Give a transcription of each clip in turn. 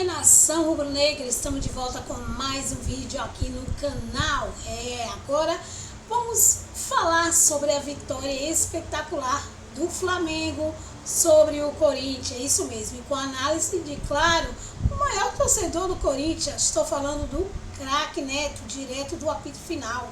aí, nação rubro-negra, estamos de volta com mais um vídeo aqui no canal. Agora vamos falar sobre a vitória espetacular do Flamengo sobre o Corinthians, é isso mesmo, e com a análise de, claro, o maior torcedor do Corinthians, estou falando do craque Neto, direto do apito final.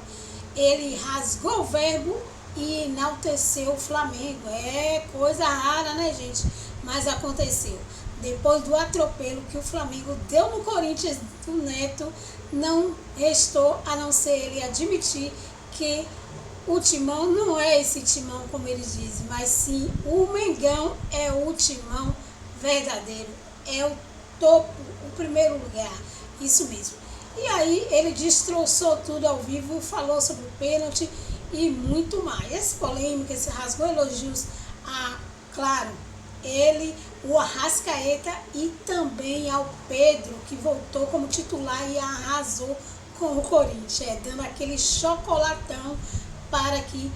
Ele rasgou o verbo e enalteceu o Flamengo. É coisa rara, né, gente? Mas aconteceu. Depois do atropelo que o Flamengo deu no Corinthians do Neto, não restou a não ser ele admitir que o timão não é esse timão como eles dizem, mas sim o Mengão é o timão verdadeiro, é o topo, o primeiro lugar, isso mesmo. E aí ele destroçou tudo ao vivo, falou sobre o pênalti e muito mais. Essa polêmica, esse rasgou elogios a, claro, ele, o Arrascaeta e também ao Pedro, que voltou como titular e arrasou com o Corinthians, dando aquele chocolatão para que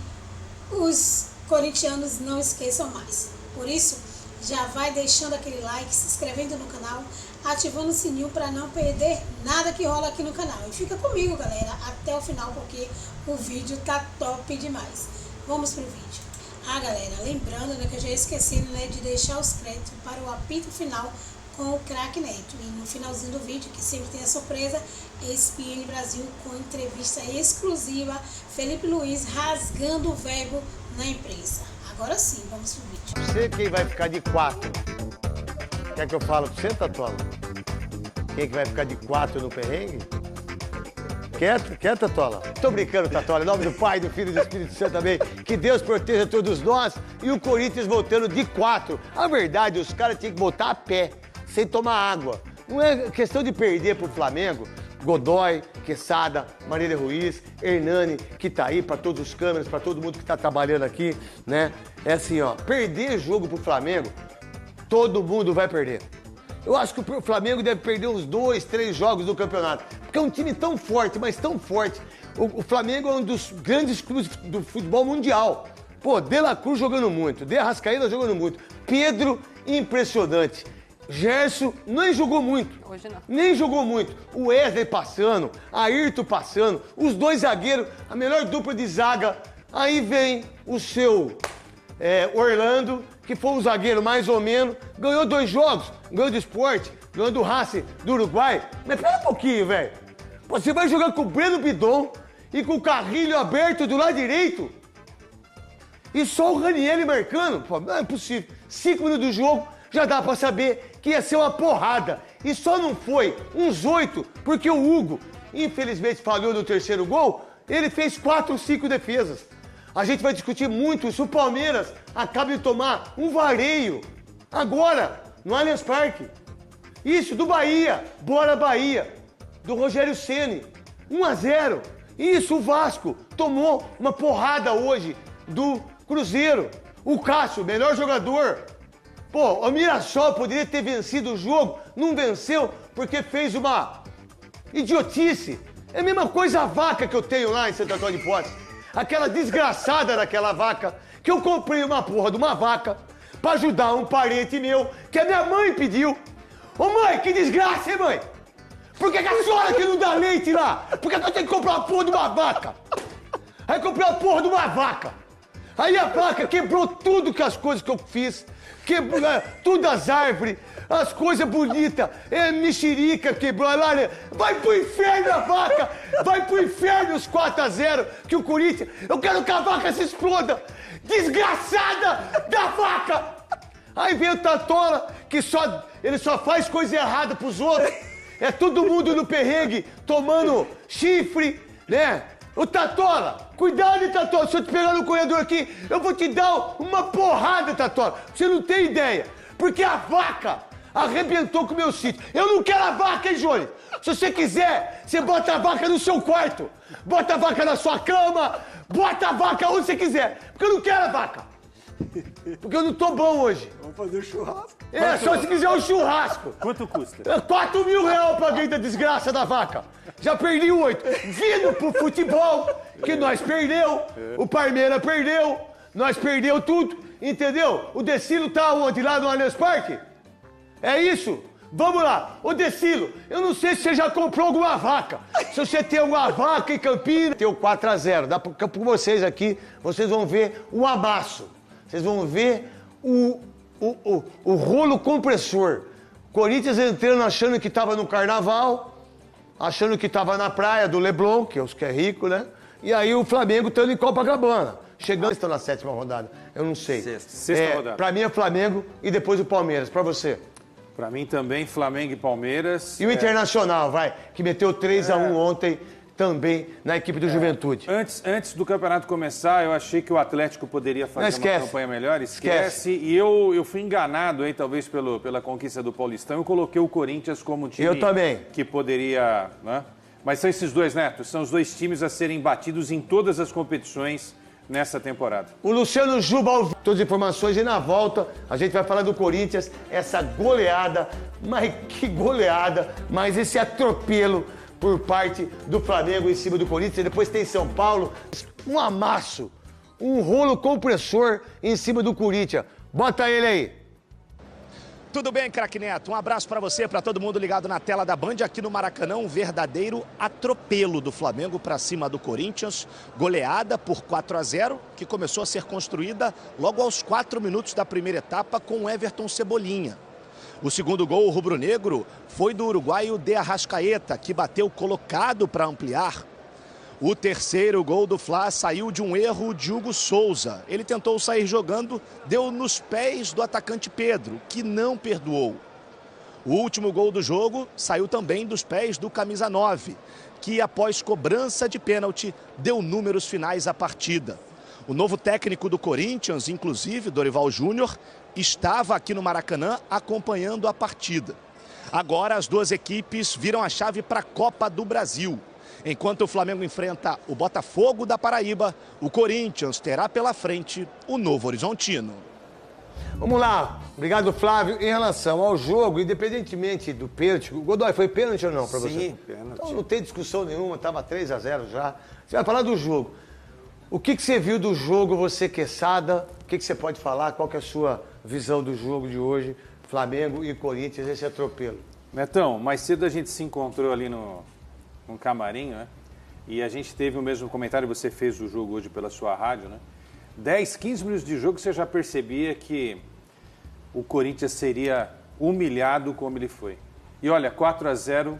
os corintianos não esqueçam mais. Por isso, já vai deixando aquele like, se inscrevendo no canal, ativando o sininho para não perder nada que rola aqui no canal. E fica comigo, galera, até o final, porque o vídeo tá top demais. Vamos pro vídeo. Galera, lembrando, né, que eu já esqueci, né, de deixar os créditos para o apito final com o craque Neto. E no finalzinho do vídeo, que sempre tem a surpresa, ESPN Brasil com entrevista exclusiva, Felipe Luiz rasgando o verbo na imprensa. Agora sim, vamos pro vídeo. Você quem vai ficar de 4? Quer que eu fale pra você, Tatola? Quem que vai ficar de 4 no perrengue? Quer, Tatola? Tô brincando, Tatola. Em nome do Pai, do Filho e do Espírito Santo também. Que Deus proteja todos nós. E o Corinthians voltando de 4. A verdade, os caras tinham que botar a pé, sem tomar água. Não é questão de perder pro Flamengo. Godoy, Quesada, Marília Ruiz, Hernani, que tá aí para todos os câmeras, para todo mundo que tá trabalhando aqui, né? É assim, ó, perder jogo pro Flamengo, todo mundo vai perder. Eu acho que o Flamengo deve perder uns 2, 3 jogos do campeonato, porque é um time tão forte, mas tão forte. O Flamengo é um dos grandes clubes do futebol mundial. Pô, De La Cruz jogando muito, De Arrascaeta jogando muito, Pedro, impressionante. Gerson nem jogou muito. Hoje não. Nem jogou muito. O Wesley passando, Ayrton passando, os dois zagueiros, a melhor dupla de zaga. Aí vem o seu Orlando, que foi um zagueiro mais ou menos, ganhou 2 jogos, ganhou do Sport, ganhou do Racing do Uruguai. Mas pera um pouquinho, velho. Você vai jogar com o Breno Bidon e com o Carrilho aberto do lado direito? E só o Ranieri marcando? Pô, não é possível. 5 minutos do jogo, já dá pra saber que ia ser uma porrada. E só não foi uns 8, porque o Hugo, infelizmente, falhou no 3º gol. Ele fez 4 ou 5 defesas. A gente vai discutir muito se o Palmeiras acaba de tomar um vareio agora, no Allianz Parque. Isso, do Bahia. Bora Bahia. Do Rogério Ceni. 1-0. Isso, o Vasco tomou uma porrada hoje do Cruzeiro. O Cássio, melhor jogador. Pô, o Mirassol poderia ter vencido o jogo, não venceu porque fez uma idiotice. É a mesma coisa a vaca que eu tenho lá em Santo Antônio de Posse. Aquela desgraçada daquela vaca, que eu comprei uma porra de uma vaca pra ajudar um parente meu, que a minha mãe pediu. Ô mãe, que desgraça, hein, mãe? Por que a senhora que não dá leite lá? Por que eu tenho que comprar uma porra de uma vaca? Aí eu comprei uma porra de uma vaca. Aí a vaca quebrou tudo que as coisas que eu fiz. Quebrou tudo as árvores, as coisas bonitas, mexerica quebrou a lária. Vai pro inferno a vaca! Vai pro inferno os 4-0 que o Corinthians... Eu quero que a vaca se exploda! Desgraçada da vaca! Aí vem o Tatola, que ele só faz coisa errada pros outros. É todo mundo no perrengue, tomando chifre, né? Ô Tatola, cuidado, Tatola, se eu te pegar no corredor aqui, eu vou te dar uma porrada, Tatola. Você não tem ideia, porque a vaca arrebentou com o meu sítio. Eu não quero a vaca, hein, Johnny? Se você quiser, você bota a vaca no seu quarto, bota a vaca na sua cama, bota a vaca onde você quiser, porque eu não quero a vaca. Porque eu não tô bom hoje. Vamos fazer churrasco. Só se quiser um churrasco. Quanto custa? 4 mil reais eu paguei da desgraça da vaca. Já perdi 8. Vindo pro futebol, que nós perdeu, o Palmeiras perdeu, nós perdeu tudo, entendeu? O Decilo tá onde? Lá no Allianz Parque? É isso? Vamos lá. Ô, Decilo, eu não sei se você já comprou alguma vaca. Se você tem alguma vaca em Campinas... Tem o 4-0. Dá pra vocês aqui, vocês vão ver o amasso. Vocês vão ver o rolo compressor. Corinthians entrando achando que tava no carnaval, achando que tava na praia do Leblon, que é rico, né? E aí o Flamengo estando em Copacabana. Chegando, estão na 7ª rodada. Eu não sei. Sexta rodada. Pra mim é Flamengo e depois o Palmeiras. Pra você? Pra mim também, Flamengo e Palmeiras. E o Internacional, que meteu 3-1 ontem também na equipe do Juventude. Antes do campeonato começar, eu achei que o Atlético poderia fazer uma campanha melhor. Esquece. E eu fui enganado aí, talvez, pela conquista do Paulistão. Eu coloquei o Corinthians como um time eu também. Que poderia... Né? Mas são esses dois, Neto, são os dois times a serem batidos em todas as competições nessa temporada. O Luciano Juba, todas as informações, e na volta a gente vai falar do Corinthians, essa goleada, mas que goleada, mas esse atropelo por parte do Flamengo em cima do Corinthians. E depois tem São Paulo, um amasso, um rolo compressor em cima do Corinthians. Bota ele aí. Tudo bem, craque Neto? Um abraço para você, para todo mundo ligado na tela da Band. Aqui no Maracanã, um verdadeiro atropelo do Flamengo para cima do Corinthians. Goleada por 4-0, que começou a ser construída logo aos 4 minutos da primeira etapa com o Everton Cebolinha. O segundo gol rubro-negro foi do uruguaio De Arrascaeta, que bateu colocado para ampliar. O terceiro gol do Fla saiu de um erro de Hugo Souza. Ele tentou sair jogando, deu nos pés do atacante Pedro, que não perdoou. O último gol do jogo saiu também dos pés do camisa 9, que após cobrança de pênalti deu números finais à partida. O novo técnico do Corinthians, inclusive Dorival Júnior, estava aqui no Maracanã acompanhando a partida. Agora as duas equipes viram a chave para a Copa do Brasil. Enquanto o Flamengo enfrenta o Botafogo da Paraíba, o Corinthians terá pela frente o Novo Horizontino. Vamos lá. Obrigado, Flávio. Em relação ao jogo, independentemente do pênalti, Godoy, foi pênalti ou não para você? Sim, pênalti. Então não tem discussão nenhuma, estava 3-0 já. Você vai falar do jogo. O que você viu do jogo, você quesada? O que você pode falar? Qual que é a sua visão do jogo de hoje? Flamengo e Corinthians, esse atropelo. Netão, mais cedo a gente se encontrou ali no camarim, né? E a gente teve o mesmo comentário, você fez o jogo hoje pela sua rádio, né? 10, 15 minutos de jogo, você já percebia que o Corinthians seria humilhado como ele foi. E olha, 4-0,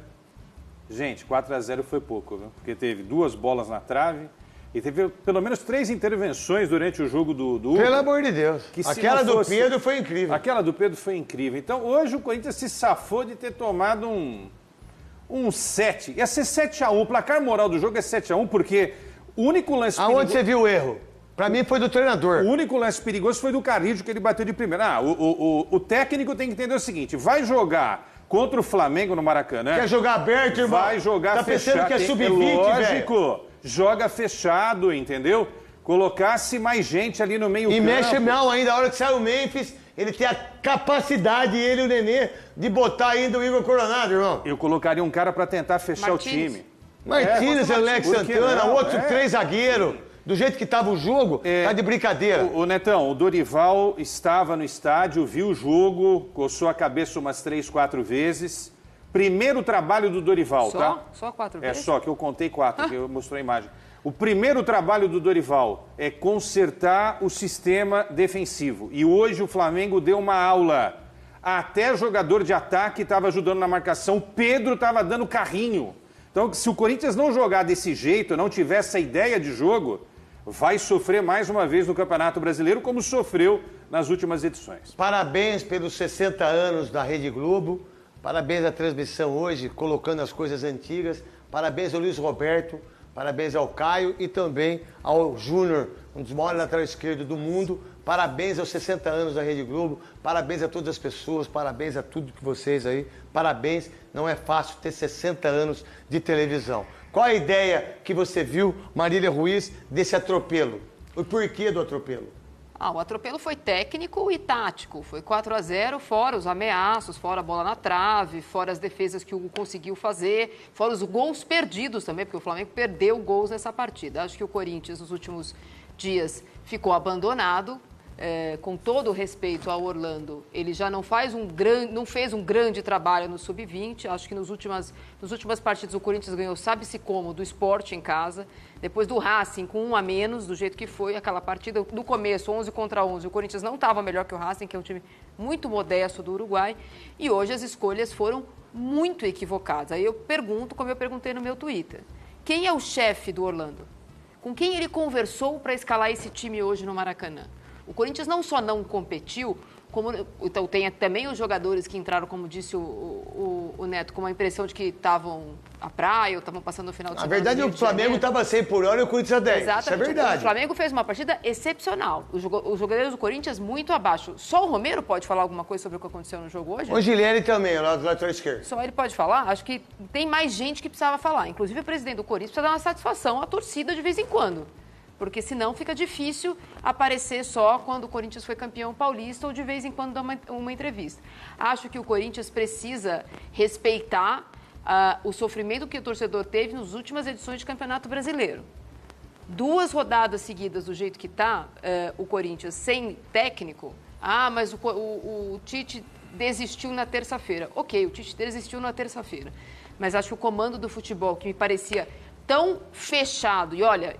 gente, 4-0 foi pouco, viu? Porque teve 2 bolas na trave e teve pelo menos 3 intervenções durante o jogo do Pelo amor de Deus. Aquela do Pedro foi incrível. Aquela do Pedro foi incrível. Então, hoje o Corinthians se safou de ter tomado um 7. Ia ser 7-1. O placar moral do jogo é 7-1, porque o único lance perigoso... Aonde você viu o erro? Pra mim foi do treinador. O único lance perigoso foi do Carrillo, que ele bateu de primeira. O técnico tem que entender o seguinte, vai jogar contra o Flamengo no Maracanã... Quer jogar aberto, irmão? Vai jogar fechado. Tá pensando que é sub-20, velho? Lógico, joga fechado, entendeu? Colocasse mais gente ali no meio campo. E mexe mal ainda, a hora que sai o Memphis... Ele tem a capacidade, ele e o Nenê, de botar ainda o Igor Coronado, irmão. Eu colocaria um cara pra tentar fechar o time. Martínez, Alex Santana, outro 3 zagueiro. Do jeito que estava o jogo, tá de brincadeira. O Netão, o Dorival estava no estádio, viu o jogo, coçou a cabeça umas 3, 4 vezes. Primeiro trabalho do Dorival, tá? Só 4 vezes? É só, que eu contei 4, que eu mostrei a imagem. O primeiro trabalho do Dorival é consertar o sistema defensivo. E hoje o Flamengo deu uma aula. Até jogador de ataque estava ajudando na marcação. Pedro estava dando carrinho. Então, se o Corinthians não jogar desse jeito, não tiver essa ideia de jogo, vai sofrer mais uma vez no Campeonato Brasileiro, como sofreu nas últimas edições. Parabéns pelos 60 anos da Rede Globo. Parabéns à transmissão hoje, colocando as coisas antigas. Parabéns ao Luiz Roberto. Parabéns ao Caio e também ao Júnior, um dos maiores laterais esquerdos do mundo. Parabéns aos 60 anos da Rede Globo. Parabéns a todas as pessoas, parabéns a tudo que vocês aí. Parabéns, não é fácil ter 60 anos de televisão. Qual a ideia que você viu, Marília Ruiz, desse atropelo? O porquê do atropelo? O atropelo foi técnico e tático. Foi 4-0, fora os ameaços, fora a bola na trave, fora as defesas que o Hugo conseguiu fazer, fora os gols perdidos também, porque o Flamengo perdeu gols nessa partida. Acho que o Corinthians, nos últimos dias, ficou abandonado. com todo o respeito ao Orlando, ele já não fez um grande trabalho no Sub-20. Acho que nas últimas partidas o Corinthians ganhou, sabe-se como, do Sport em casa. Depois do Racing, com 1 a menos, do jeito que foi aquela partida. No começo, 11 contra 11, o Corinthians não estava melhor que o Racing, que é um time muito modesto do Uruguai. E hoje as escolhas foram muito equivocadas. Aí eu pergunto, como eu perguntei no meu Twitter, quem é o chefe do Orlando? Com quem ele conversou para escalar esse time hoje no Maracanã? O Corinthians não só não competiu, como então tem também os jogadores que entraram, como disse o Neto, com a impressão de que estavam à praia ou estavam passando o final de semana. Na verdade, o Flamengo estava 100 por hora e o Corinthians a 10. Exatamente. Isso é verdade. O Flamengo fez uma partida excepcional. Os jogadores do Corinthians muito abaixo. Só o Romero pode falar alguma coisa sobre o que aconteceu no jogo hoje? O Gilene também, lá do lateral esquerdo. Só ele pode falar? Acho que tem mais gente que precisava falar. Inclusive, o presidente do Corinthians precisa dar uma satisfação à torcida de vez em quando. Porque senão fica difícil aparecer só quando o Corinthians foi campeão paulista ou de vez em quando dar uma entrevista. Acho que o Corinthians precisa respeitar o sofrimento que o torcedor teve nas últimas edições de Campeonato Brasileiro. 2 rodadas seguidas do jeito que está, o Corinthians sem técnico. Mas o Tite desistiu na terça-feira. Ok, o Tite desistiu na terça-feira. Mas acho que o comando do futebol, que me parecia tão fechado, e olha,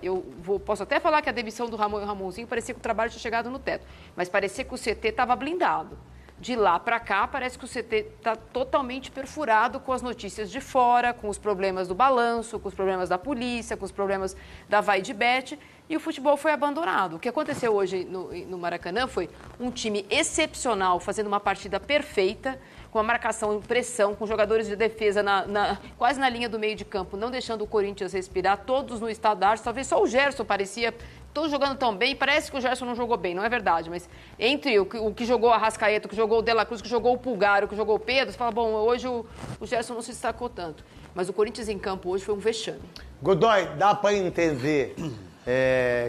posso até falar que a demissão do Ramon e o Ramonzinho parecia que o trabalho tinha chegado no teto, mas parecia que o CT estava blindado. De lá para cá, parece que o CT está totalmente perfurado com as notícias de fora, com os problemas do balanço, com os problemas da polícia, com os problemas da vai de bet, e o futebol foi abandonado. O que aconteceu hoje no Maracanã foi um time excepcional, fazendo uma partida perfeita, com a marcação em pressão, com jogadores de defesa quase na linha do meio de campo, não deixando o Corinthians respirar, todos no estado da arte. Talvez só o Gerson parecia, todos jogando tão bem, parece que o Gerson não jogou bem, não é verdade, mas entre o que jogou a Arrascaeta, o que jogou o De La Cruz, o que jogou o Pulgar, o que jogou o Pedro, você fala, bom, hoje o Gerson não se destacou tanto. Mas o Corinthians em campo hoje foi um vexame. Godoy, dá para entender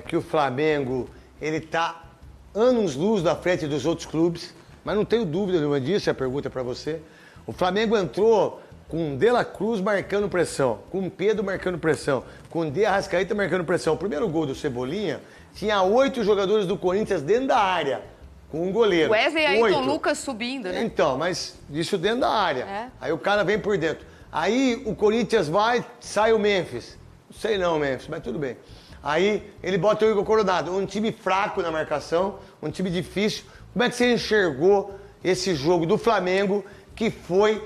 que o Flamengo, ele está anos-luz da frente dos outros clubes, mas não tenho dúvida nenhuma disso, a pergunta é para você. O Flamengo entrou com De La Cruz marcando pressão, com Pedro marcando pressão, com De Arrascaeta marcando pressão. O primeiro gol do Cebolinha tinha 8 jogadores do Corinthians dentro da área, com um goleiro. Wesley e Ayrton Lucas subindo, né? Então, mas isso dentro da área. Aí o cara vem por dentro. Aí o Corinthians vai, sai o Memphis. Não sei não, Memphis, mas tudo bem. Aí ele bota o Igor Coronado, um time fraco na marcação, um time difícil. Como é que você enxergou esse jogo do Flamengo, que foi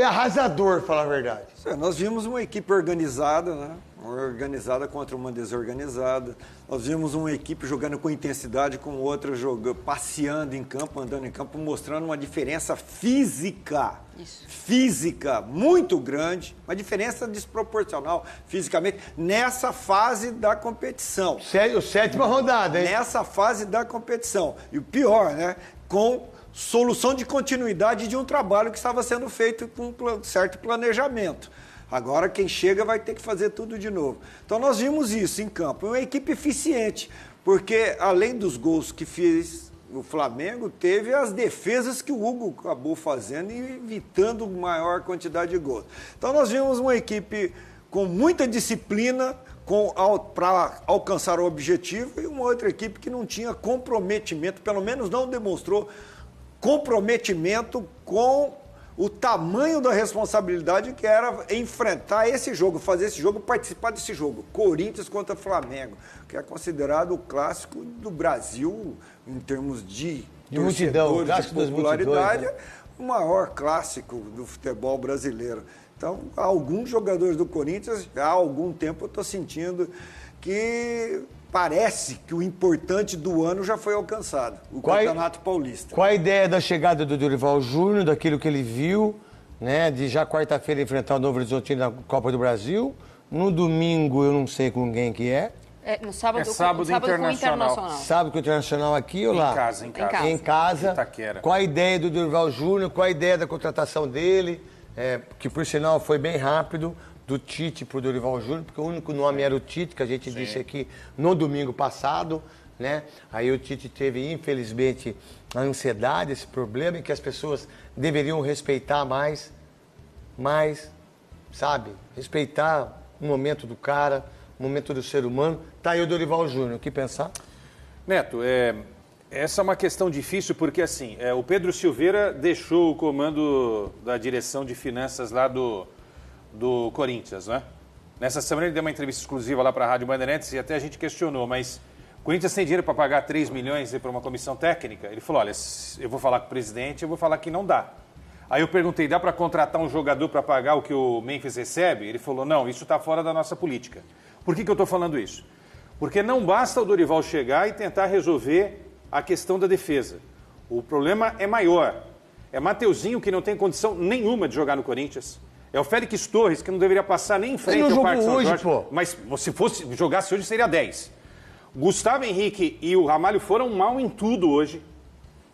arrasador, falar a verdade? Nós vimos uma equipe organizada, né? Organizada contra uma desorganizada. Nós vimos uma equipe jogando com intensidade, com outra jogando, passeando em campo, andando em campo, mostrando uma diferença física. Isso. Física muito grande, uma diferença desproporcional fisicamente nessa fase da competição. Sétima rodada, hein? Nessa fase da competição. E o pior, né? Com solução de continuidade de um trabalho que estava sendo feito com um certo planejamento. Agora quem chega vai ter que fazer tudo de novo. Então nós vimos isso em campo. Uma equipe eficiente, porque além dos gols que fez o Flamengo, teve as defesas que o Hugo acabou fazendo e evitando maior quantidade de gols. Então nós vimos uma equipe com muita disciplina para alcançar o objetivo e uma outra equipe que não tinha comprometimento, pelo menos não demonstrou comprometimento com o tamanho da responsabilidade que era enfrentar esse jogo, fazer esse jogo, participar desse jogo. Corinthians contra Flamengo, que é considerado o clássico do Brasil em termos de multidão, de popularidade, né? O maior clássico do futebol brasileiro. Então, alguns jogadores do Corinthians, há algum tempo eu estou sentindo que parece que o importante do ano já foi alcançado, o Campeonato Paulista. Qual a ideia da chegada do Dorival Júnior, daquilo que ele viu, né, de já quarta-feira enfrentar o Novo Horizontino na Copa do Brasil? No domingo, eu não sei com quem que é. No sábado, sábado Internacional. Sábado com o Internacional aqui ou lá? Em casa. Itaquera. Qual a ideia do Dorival Júnior? Qual a ideia da contratação dele? Que, por sinal, foi bem rápido, do Tite para o Dorival Júnior, porque o único nome era o Tite, que a gente disse aqui no domingo passado, né? Aí o Tite teve, infelizmente, a ansiedade, esse problema, e que as pessoas deveriam respeitar mais, sabe? Respeitar o momento do cara, o momento do ser humano. Tá aí o Dorival Júnior, o que pensar? Neto, essa é uma questão difícil porque, assim, o Pedro Silveira deixou o comando da direção de finanças lá do Corinthians, né? Nessa semana ele deu uma entrevista exclusiva lá para a Rádio Bandeirantes e até a gente questionou, mas o Corinthians tem dinheiro para pagar 3 milhões para uma comissão técnica? Ele falou, olha, eu vou falar com o presidente, eu vou falar que não dá. Aí eu perguntei, dá para contratar um jogador para pagar o que o Memphis recebe? Ele falou, não, isso está fora da nossa política. Por que eu estou falando isso? Porque não basta o Dorival chegar e tentar resolver a questão da defesa. O problema é maior. É Mateuzinho, que não tem condição nenhuma de jogar no Corinthians. É o Félix Torres, que não deveria passar nem em frente ao Parque São Jorge. Pô. Mas se jogasse hoje, seria 10. Gustavo Henrique e o Ramalho foram mal em tudo hoje.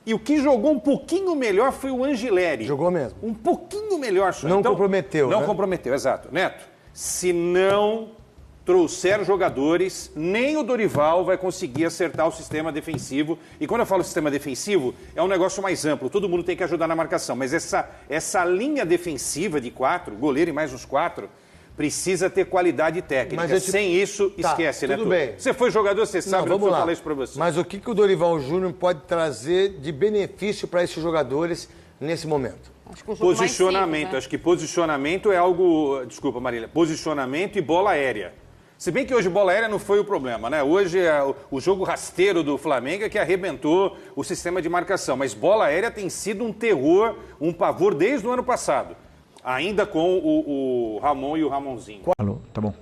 E o que jogou um pouquinho melhor foi o Angileri. Jogou mesmo. Um pouquinho melhor só. Não comprometeu, Não né? comprometeu, exato. Neto, se não trouxer jogadores, nem o Dorival vai conseguir acertar o sistema defensivo. E quando eu falo sistema defensivo, é um negócio mais amplo. Todo mundo tem que ajudar na marcação. Mas essa linha defensiva de 4, goleiro e mais uns 4... precisa ter qualidade técnica. Sem isso, esquece, né? Tudo bem. Você foi jogador, você sabe, não vou falar isso para você. Mas o que o Dorival Júnior pode trazer de benefício para esses jogadores nesse momento? Acho que posicionamento. simples, né? Acho que posicionamento é algo... Desculpa, Marília. Posicionamento e bola aérea. Se bem que hoje bola aérea não foi o problema, né? Hoje o jogo rasteiro do Flamengo é que arrebentou o sistema de marcação. Mas bola aérea tem sido um terror, um pavor desde o ano passado. Ainda com o Ramon e o Ramonzinho. Alô, tá bom.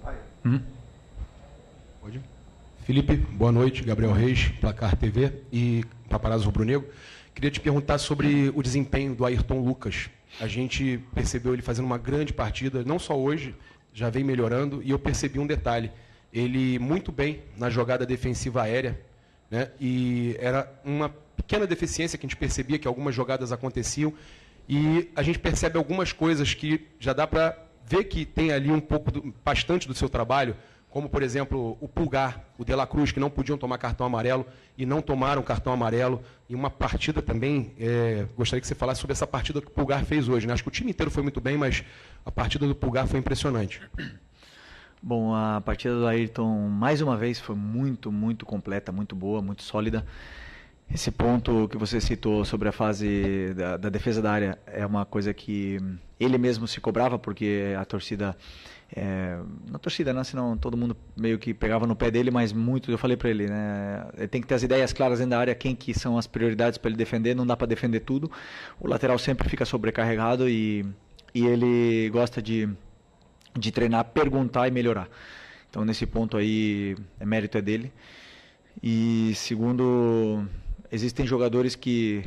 Pode? Felipe, boa noite. Gabriel Reis, Placar TV e Paparazzo Rubro-Negro. Queria te perguntar sobre o desempenho do Ayrton Lucas. A gente percebeu ele fazendo uma grande partida, não só hoje, já vem melhorando. E eu percebi um detalhe. Ele muito bem na jogada defensiva aérea, né? E era uma pequena deficiência que a gente percebia que algumas jogadas aconteciam. E a gente percebe algumas coisas que já dá para ver que tem ali bastante do seu trabalho, como, por exemplo, o Pulgar, o De La Cruz, que não podiam tomar cartão amarelo e não tomaram cartão amarelo. E uma partida também, gostaria que você falasse sobre essa partida que o Pulgar fez hoje, né? Acho que o time inteiro foi muito bem, mas a partida do Pulgar foi impressionante. Bom, a partida do Ayrton, mais uma vez, foi muito, muito completa, muito boa, muito sólida. Esse ponto que você citou sobre a fase da defesa da área é uma coisa que ele mesmo se cobrava, porque a torcida... na torcida, né? Senão todo mundo meio que pegava no pé dele, mas muito, eu falei para ele, né? Ele tem que ter as ideias claras dentro da área, quem que são as prioridades para ele defender, não dá para defender tudo. O lateral sempre fica sobrecarregado e ele gosta de treinar, perguntar e melhorar. Então, nesse ponto aí, mérito é dele. E segundo... Existem jogadores que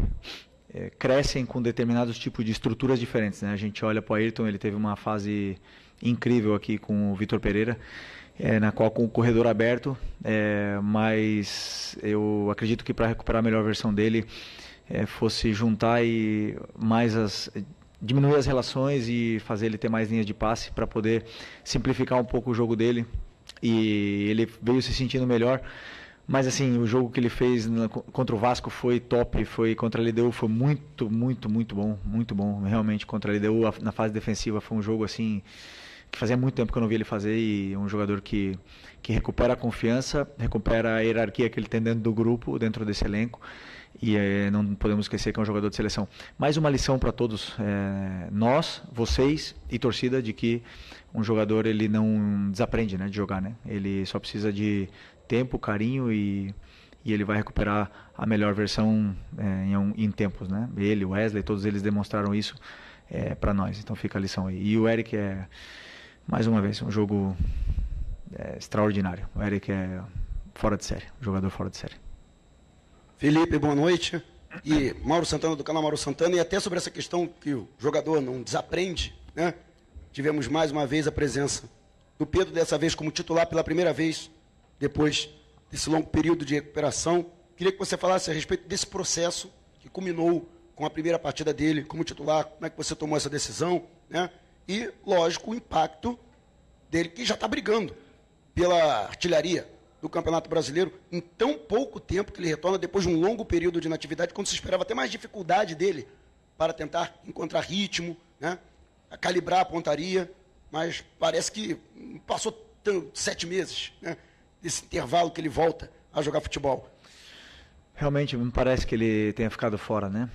crescem com determinados tipos de estruturas diferentes, né? A gente olha para o Ayrton, ele teve uma fase incrível aqui com o Vitor Pereira, na qual com o corredor aberto, mas eu acredito que para recuperar a melhor versão dele, fosse juntar e diminuir as relações e fazer ele ter mais linhas de passe para poder simplificar um pouco o jogo dele, e ele veio se sentindo melhor. Mas assim, o jogo que ele fez contra o Vasco foi top, foi contra a LDU, foi muito, muito, muito bom, realmente contra a LDU na fase defensiva foi um jogo assim que fazia muito tempo que eu não vi ele fazer, e um jogador que recupera a confiança, recupera a hierarquia que ele tem dentro do grupo, dentro desse elenco, e não podemos esquecer que é um jogador de seleção. Mais uma lição para todos, nós, vocês e torcida, de que um jogador ele não desaprende, né, de jogar, né? Ele só precisa de tempo, carinho e ele vai recuperar a melhor versão em tempos, né? Ele, o Wesley, todos eles demonstraram isso para nós, então fica a lição aí. E o Eric mais uma vez, um jogo extraordinário. O Eric é fora de série, um jogador fora de série. Felipe, boa noite. E Mauro Santana, do canal Mauro Santana, e até sobre essa questão que o jogador não desaprende, né? Tivemos mais uma vez a presença do Pedro, dessa vez como titular pela primeira vez, depois desse longo período de recuperação. Queria que você falasse a respeito desse processo que culminou com a primeira partida dele como titular, como é que você tomou essa decisão, né? E, lógico, o impacto dele, que já está brigando pela artilharia do Campeonato Brasileiro em tão pouco tempo que ele retorna, depois de um longo período de inatividade, quando se esperava até mais dificuldade dele para tentar encontrar ritmo, né? A calibrar a pontaria, mas parece que passou 7 meses, né? Desse intervalo que ele volta a jogar futebol. Realmente me parece que ele tenha ficado fora, né?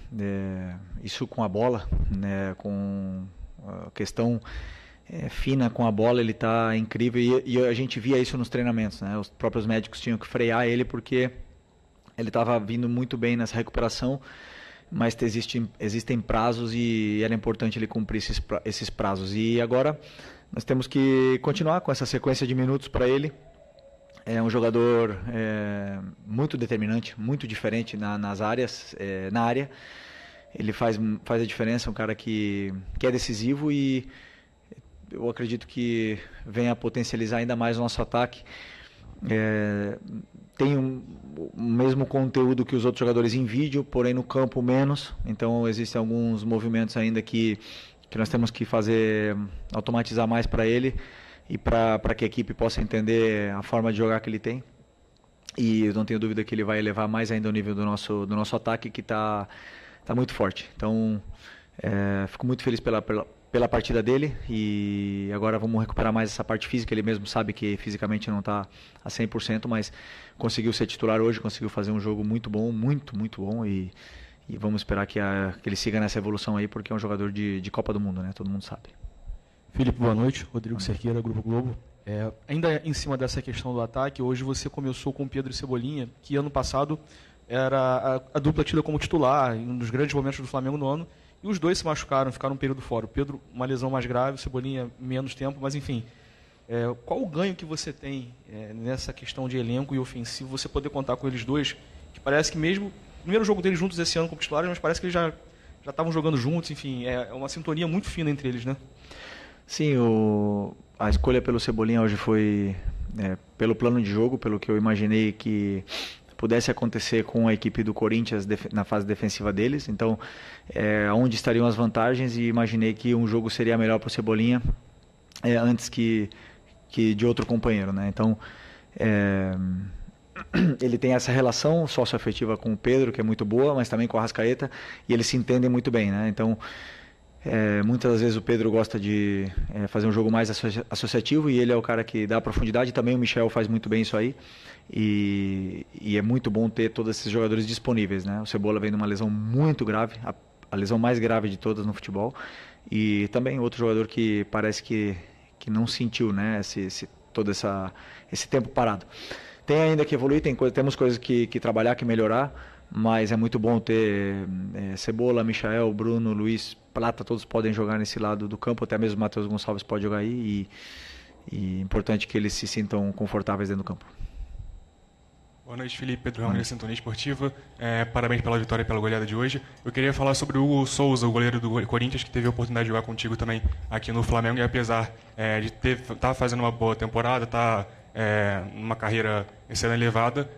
Isso com a bola, né? Com a questão fina com a bola, ele está incrível e a gente via isso nos treinamentos, né? Os próprios médicos tinham que frear ele porque ele estava vindo muito bem nessa recuperação, mas existem prazos e era importante ele cumprir esses prazos. E agora nós temos que continuar com essa sequência de minutos para ele. É um jogador muito determinante, muito diferente nas áreas, na área. Ele faz a diferença, é um cara que é decisivo e eu acredito que venha a potencializar ainda mais o nosso ataque. Tem o mesmo conteúdo que os outros jogadores em vídeo, porém no campo menos. Então existem alguns movimentos ainda que nós temos que automatizar mais para ele e para que a equipe possa entender a forma de jogar que ele tem. E eu não tenho dúvida que ele vai elevar mais ainda o nível do nosso ataque, que está muito forte. Então fico muito feliz pela partida dele e agora vamos recuperar mais essa parte física. Ele mesmo sabe que fisicamente não está a 100%, mas conseguiu ser titular hoje, conseguiu fazer um jogo muito bom, muito bom e vamos esperar que ele siga nessa evolução aí, porque é um jogador de Copa do Mundo, né? Todo mundo sabe. Felipe, boa noite. Rodrigo Cerqueira, Grupo Globo. Ainda em cima dessa questão do ataque, hoje você começou com Pedro e Cebolinha, que ano passado era a dupla tida como titular, em um dos grandes momentos do Flamengo no ano, e os dois se machucaram, ficaram um período fora. O Pedro, uma lesão mais grave, o Cebolinha, menos tempo, mas enfim. Qual o ganho que você tem nessa questão de elenco e ofensivo, você poder contar com eles dois, que parece que mesmo, primeiro jogo deles juntos esse ano como titulares, mas parece que eles já estavam jogando juntos, enfim, é uma sintonia muito fina entre eles, né? Sim, a escolha pelo Cebolinha hoje foi pelo plano de jogo, pelo que eu imaginei que pudesse acontecer com a equipe do Corinthians na fase defensiva deles. Então, onde estariam as vantagens, e imaginei que um jogo seria melhor para o Cebolinha antes que de outro companheiro, né? Então, ele tem essa relação socioafetiva com o Pedro, que é muito boa, mas também com o Arrascaeta, e eles se entendem muito bem, né? Então, muitas das vezes o Pedro gosta de fazer um jogo mais associativo e ele é o cara que dá profundidade. Também o Michel faz muito bem isso aí e é muito bom ter todos esses jogadores disponíveis, né? O Cebola vem de uma lesão muito grave, a lesão mais grave de todas no futebol, e também outro jogador que parece que não sentiu, né, todo esse tempo parado. Tem ainda que evoluir, temos coisas que trabalhar, que melhorar, mas é muito bom ter Cebola, Michael, Bruno, Luiz, Plata, todos podem jogar nesse lado do campo, até mesmo o Matheus Gonçalves pode jogar aí e é importante que eles se sintam confortáveis dentro do campo. Boa noite, Felipe. Pedro Ramos, da Sintonia Esportiva. Parabéns pela vitória e pela goleada de hoje. Eu queria falar sobre o Hugo Souza, o goleiro do Corinthians, que teve a oportunidade de jogar contigo também aqui no Flamengo, e apesar de estar fazendo uma boa temporada, estar numa carreira excelente elevada,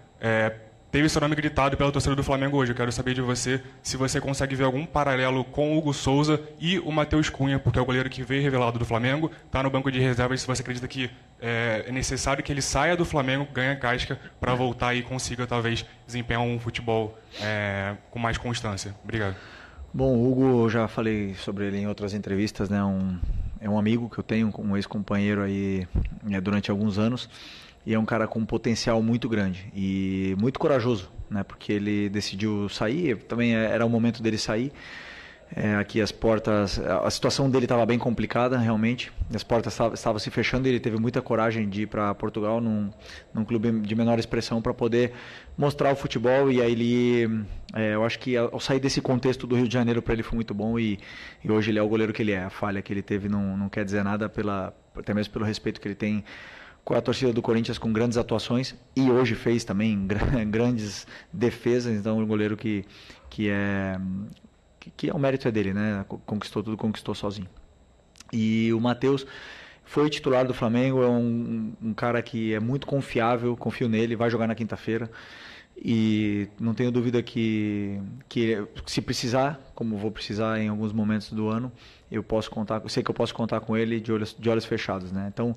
teve seu nome gritado pela torcida do Flamengo hoje. Eu quero saber de você se você consegue ver algum paralelo com o Hugo Souza e o Matheus Cunha, porque é o goleiro que veio revelado do Flamengo, está no banco de reservas, se você acredita que é necessário que ele saia do Flamengo, ganhe casca, para voltar e consiga, talvez, desempenhar um futebol com mais constância. Obrigado. Bom, o Hugo, eu já falei sobre ele em outras entrevistas, né? É um amigo que eu tenho, um ex-companheiro aí durante alguns anos. E é um cara com um potencial muito grande e muito corajoso, né? Porque ele decidiu sair, também era o momento dele sair. Aqui as portas, a situação dele estava bem complicada realmente, as portas estavam se fechando e ele teve muita coragem de ir para Portugal, num clube de menor expressão, para poder mostrar o futebol. E aí ele, eu acho que ao sair desse contexto do Rio de Janeiro, para ele foi muito bom e hoje ele é o goleiro que ele é. A falha que ele teve não quer dizer nada, até mesmo pelo respeito que ele tem com a torcida do Corinthians, com grandes atuações, e hoje fez também grandes defesas. Então, um goleiro que o mérito é dele, né? Conquistou sozinho. E o Matheus foi titular do Flamengo, é um cara que é muito confiável, confio nele, vai jogar na quinta-feira, e não tenho dúvida que se precisar, como vou precisar em alguns momentos do ano, eu sei que eu posso contar com ele de olhos fechados, né? Então,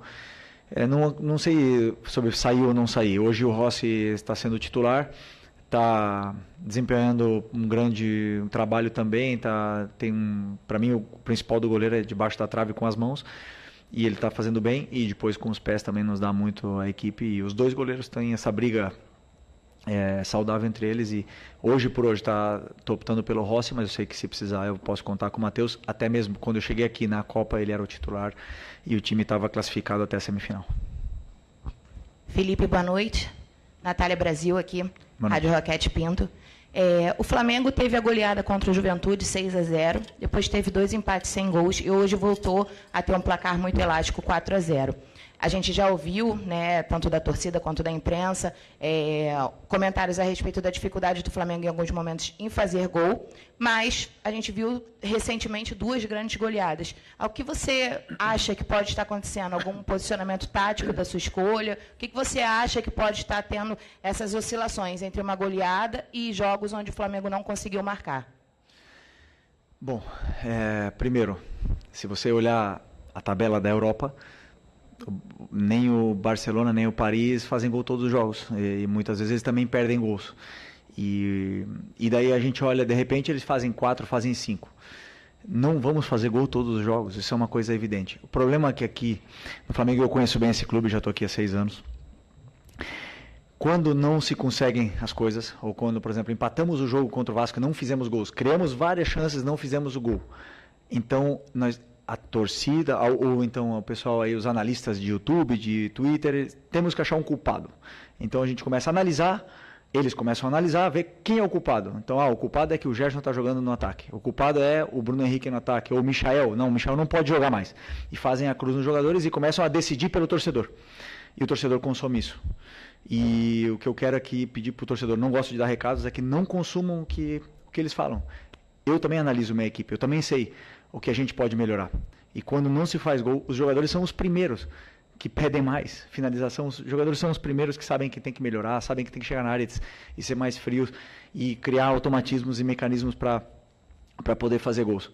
não sei sobre sair ou não sair. Hoje o Rossi está sendo titular, está desempenhando um grande trabalho também. Para mim, o principal do goleiro é debaixo da trave com as mãos, e ele está fazendo bem, e depois com os pés também nos dá muito a equipe. E os dois goleiros têm essa briga saudável entre eles, e hoje por hoje tô optando pelo Rossi, mas eu sei que se precisar eu posso contar com o Matheus. Até mesmo quando eu cheguei aqui na Copa ele era o titular e o time estava classificado até a semifinal. Felipe, boa noite. Natália Brasil aqui, Rádio Roquete Pinto. O Flamengo teve a goleada contra o Juventude 6-0, depois teve 2 empates sem gols e hoje voltou a ter um placar muito elástico 4-0. A gente já ouviu, né, tanto da torcida quanto da imprensa, comentários a respeito da dificuldade do Flamengo em alguns momentos em fazer gol, mas a gente viu recentemente 2 grandes goleadas. O que você acha que pode estar acontecendo? Algum posicionamento tático da sua escolha? O que você acha que pode estar tendo essas oscilações entre uma goleada e jogos onde o Flamengo não conseguiu marcar? Bom, primeiro, se você olhar a tabela da Europa, nem o Barcelona nem o Paris fazem gol todos os jogos e muitas vezes eles também perdem gols e daí a gente olha, de repente eles fazem 4, fazem 5. Não vamos fazer gol todos os jogos, isso é uma coisa evidente. O problema é que aqui no Flamengo, eu conheço bem esse clube, já estou aqui há 6 anos, quando não se conseguem as coisas, ou quando, por exemplo, empatamos o jogo contra o Vasco, não fizemos gols, criamos várias chances, não fizemos o gol, então a torcida, ou então o pessoal aí, os analistas de YouTube, de Twitter, temos que achar um culpado. Então a gente começa a analisar, eles começam a analisar, ver quem é o culpado. Então, o culpado é que o Gerson está jogando no ataque. O culpado é o Bruno Henrique no ataque, ou o Michael. Não, o Michael não pode jogar mais. E fazem a cruz nos jogadores e começam a decidir pelo torcedor. E o torcedor consome isso. E o que eu quero aqui pedir para o torcedor, não gosto de dar recados, é que não consumam o que eles falam. Eu também analiso minha equipe, eu também sei o que a gente pode melhorar. E quando não se faz gol, os jogadores são os primeiros que pedem mais finalização. Os jogadores são os primeiros que sabem que tem que melhorar, sabem que tem que chegar na área e ser mais frios e criar automatismos e mecanismos para poder fazer gols.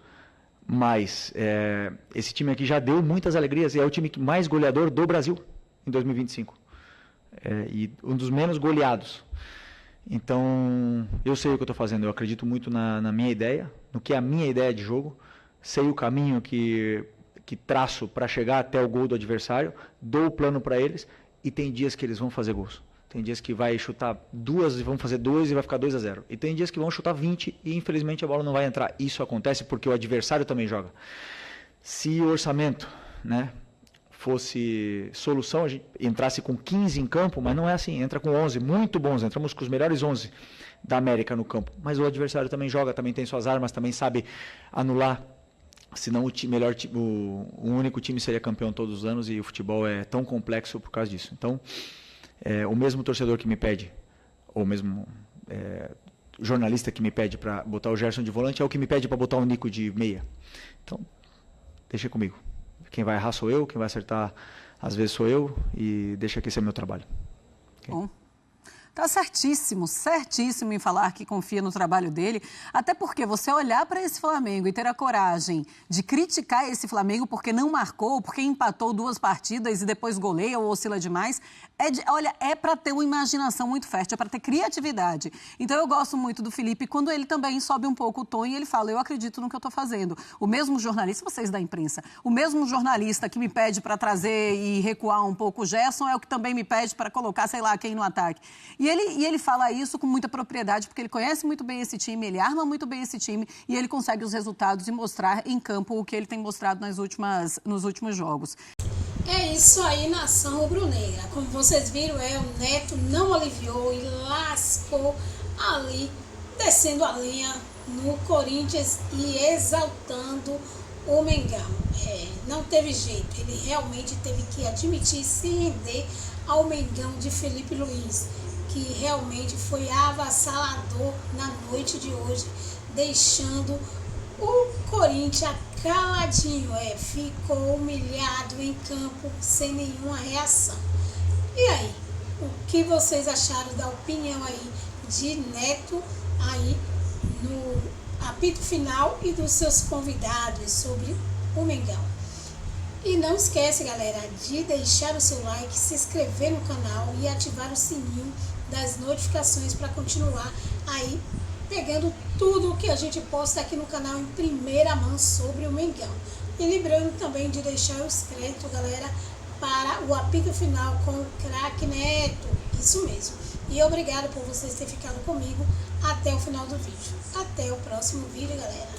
Mas esse time aqui já deu muitas alegrias e é o time mais goleador do Brasil em 2025. E um dos menos goleados. Então, eu sei o que eu estou fazendo, eu acredito muito na minha ideia, no que é a minha ideia de jogo, sei o caminho que traço para chegar até o gol do adversário, dou o plano para eles e tem dias que eles vão fazer gols. Tem dias que vai chutar 2 e vão fazer 2 e vai ficar 2-0. E tem dias que vão chutar 20 e infelizmente a bola não vai entrar. Isso acontece porque o adversário também joga. Se o orçamento, né, fosse solução, a gente entrasse com 15 em campo, mas não é assim, entra com 11, muito bons, entramos com os melhores 11 da América no campo, mas o adversário também joga, também tem suas armas, também sabe anular, senão o único time seria campeão todos os anos e o futebol é tão complexo por causa disso. Então, o mesmo torcedor que me pede, ou mesmo jornalista que me pede para botar o Gerson de volante, é o que me pede para botar o Nico de meia. Então, deixa comigo. Quem vai errar sou eu, quem vai acertar às vezes sou eu e deixa que esse é meu trabalho. Okay? Bom. Tá certíssimo, certíssimo em falar que confia no trabalho dele, até porque você olhar para esse Flamengo e ter a coragem de criticar esse Flamengo porque não marcou, porque empatou 2 partidas e depois goleia ou oscila demais, é para ter uma imaginação muito fértil, é para ter criatividade. Então eu gosto muito do Felipe quando ele também sobe um pouco o tom e ele fala, eu acredito no que eu estou fazendo. O mesmo jornalista, vocês da imprensa, o mesmo jornalista que me pede para trazer e recuar um pouco o Gerson é o que também me pede para colocar, sei lá, quem no ataque. E ele fala isso com muita propriedade, porque ele conhece muito bem esse time, ele arma muito bem esse time e ele consegue os resultados e mostrar em campo o que ele tem mostrado nos últimos jogos. É isso aí, nação rubro-negra. Como vocês viram, o Neto não aliviou e lascou ali, descendo a linha no Corinthians e exaltando o Mengão. Não teve jeito, ele realmente teve que admitir, se render ao Mengão de Felipe Luiz, que realmente foi avassalador na noite de hoje, deixando o Corinthians caladinho, ficou humilhado em campo sem nenhuma reação. E aí, o que vocês acharam da opinião aí de Neto aí no apito final e dos seus convidados sobre o Mengão? E não esquece, galera, de deixar o seu like, se inscrever no canal e ativar o sininho das notificações para continuar aí pegando tudo o que a gente posta aqui no canal em primeira mão sobre o Mengão. E lembrando também de deixar os créditos, galera, para o apito final com o craque Neto. Isso mesmo. E obrigado por vocês terem ficado comigo até o final do vídeo. Até o próximo vídeo, galera.